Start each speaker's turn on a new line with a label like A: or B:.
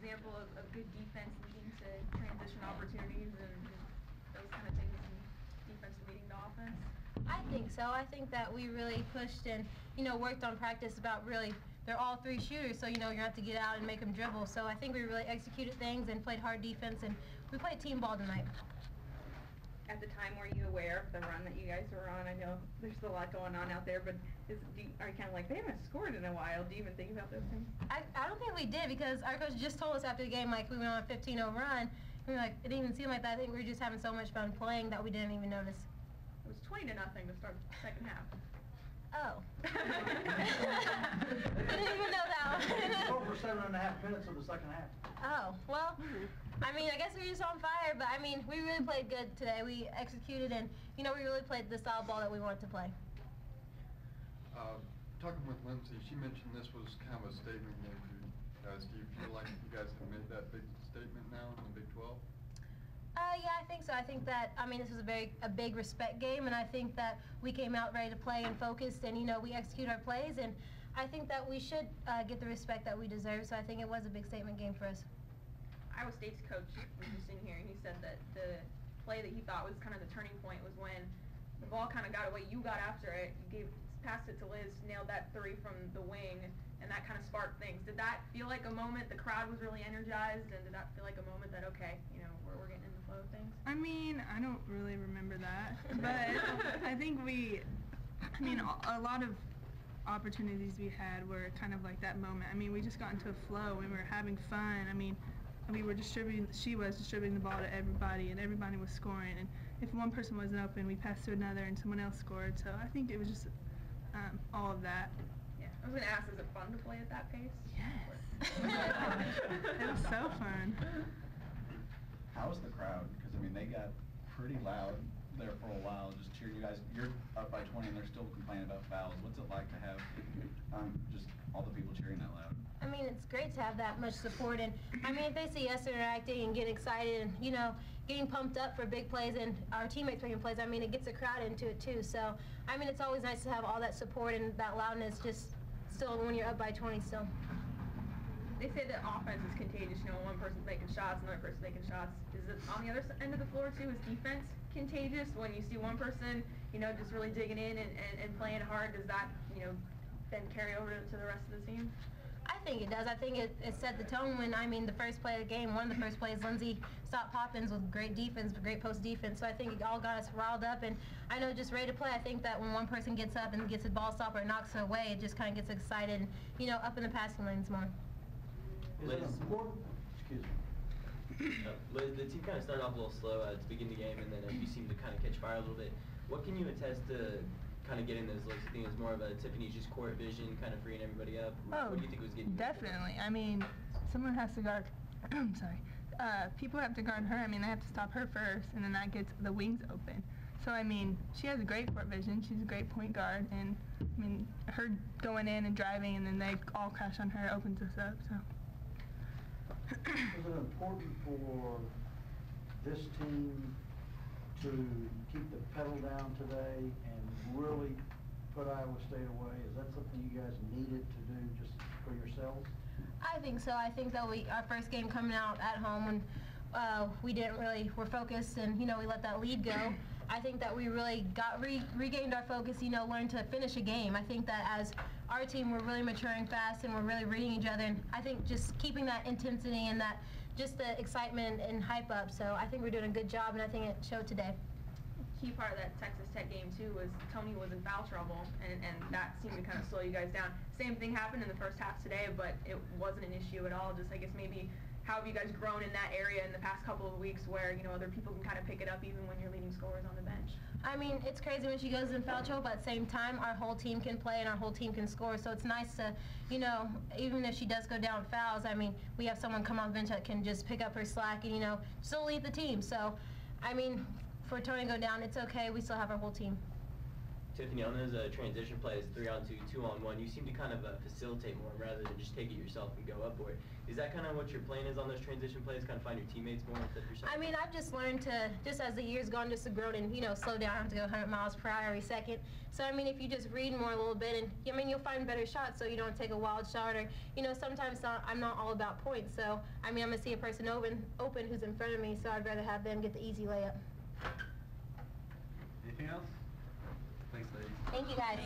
A: example of good defense leading to transition opportunities and those kind of things, and defense leading to offense?
B: I think so. I think that we really pushed and, worked on practice about really, they're all three shooters, so, you have to get out and make them dribble. So I think we really executed things and played hard defense, and we played team ball tonight.
A: At the time, were you aware of the run that you guys were on? I know there's a lot going on out there, but are you kind of like, they haven't scored in a while? Do you even think about those things?
B: I don't think we did, because our coach just told us after the game, like, we went on a 15-0 run. We were like, it didn't even seem like that. I think we were just having so much fun playing that we didn't even notice.
A: It was 20-0 to start the second half.
B: Oh. I didn't even know that one.
C: Over 7.5 minutes of the second half.
B: Oh, well, I guess we were just on fire, but, we really played good today. We executed, and, we really played the style ball that we wanted to play.
D: Talking with Lindsay, she mentioned this was kind of a statement game for you guys. Do you feel like you guys have made that big statement now in the Big 12?
B: Yeah, I think so. I think that, this was a big respect game, and I think that we came out ready to play and focused, and, we execute our plays, and I think that we should get the respect that we deserve, so I think it was a big statement game for us.
A: Iowa State's coach was just in here, and he said that the play that he thought was kind of the turning point was when the ball kind of got away. You got after it, you passed it to Liz, nailed that three from the wing, and that kind of sparked things. Did that feel like a moment the crowd was really energized, and did that feel like a moment that, okay, we're getting in the flow of things?
E: I don't really remember that, but I think a lot of opportunities we had were kind of like that moment. We just got into a flow and we were having fun. We were she was distributing the ball to everybody, and everybody was scoring, and if one person wasn't open, we passed to another and someone else scored. So I think it was just all of that.
A: Yeah, I was going to ask, is it fun to play at that pace?
E: Yes. It was so fun.
F: How was the crowd? Because, they got pretty loud there for a while, just cheering you guys. You're up by 20 and they're still complaining about fouls. What's it like to have just all the people cheering that loud?
B: It's great to have that much support, and if they see us interacting and getting excited and, getting pumped up for big plays and our teammates making plays, it gets the crowd into it too. So, it's always nice to have all that support and that loudness just still when you're up by 20 still.
A: They say that offense is contagious. One person's making shots, another person's making shots. Is it on the other end of the floor too? Is defense contagious? When you see one person, just really digging in and playing hard, does that, then carry over to the rest of the team?
B: I think it does. I think it set the tone when, the first play of the game, one of the first plays, Lindsay stopped Poppins with great defense, great post defense. So I think it all got us riled up, and I know just ready to play. I think that when one person gets up and gets the ball stop or knocks it away, it just kind of gets excited and, up in the passing lanes more.
C: Is it important? Excuse me.
G: Liz, the team kind of started off a little slow to begin the game, and then you seemed to kind of catch fire a little bit. What can you attest to kind of getting those looks? You think it was more of a Tiffany's just court vision, kind of freeing everybody up? What do you think was getting you?
E: Definitely. Someone has to guard. Sorry. People have to guard her. They have to stop her first, and then that gets the wings open. So, she has a great court vision. She's a great point guard, and, her going in and driving, and then they all crash on her opens us up, so.
C: Is it important for this team to keep the pedal down today and really put Iowa State away? Is that something you guys needed to do just for yourselves?
B: I think so. I think that our first game coming out at home when we were focused and, we let that lead go. I think that we really regained our focus, learned to finish a game. I think that as our team, we're really maturing fast and we're really reading each other. And I think just keeping that intensity and that just the excitement and hype up. So I think we're doing a good job, and I think it showed today.
A: Key part of that Texas Tech game too was Tony was in foul trouble, and that seemed to kind of slow you guys down. Same thing happened in the first half today, but it wasn't an issue at all. Just I guess maybe how have you guys grown in that area in the past couple of weeks where other people can kind of pick it up even when you're leading scorers on the bench?
B: It's crazy when she goes in foul trouble, but at the same time our whole team can play and our whole team can score. So it's nice to, even if she does go down fouls, we have someone come on the bench that can just pick up her slack and still lead the team. So for Tony to go down, it's okay. We still have our whole team.
G: Tiffany, on those transition plays, 3-on-2, 2-on-1, you seem to kind of facilitate more rather than just take it yourself and go up for it. Is that kind of what your plan is on those transition plays, kind of find your teammates more instead of yourself?
B: I mean, I've just learned to, just as the years gone, just to grow and, you know, slow down. I have to go 100 miles per hour every second. So, I mean, if you just read more a little bit, and, I mean, you'll find better shots, so you don't take a wild shot, or, you know, sometimes I'm not all about points. So, I mean, I'm going to see a person open who's in front of me, so I'd rather have them get the easy layup.
F: Anything else? Thanks, ladies.
B: Thank you, guys.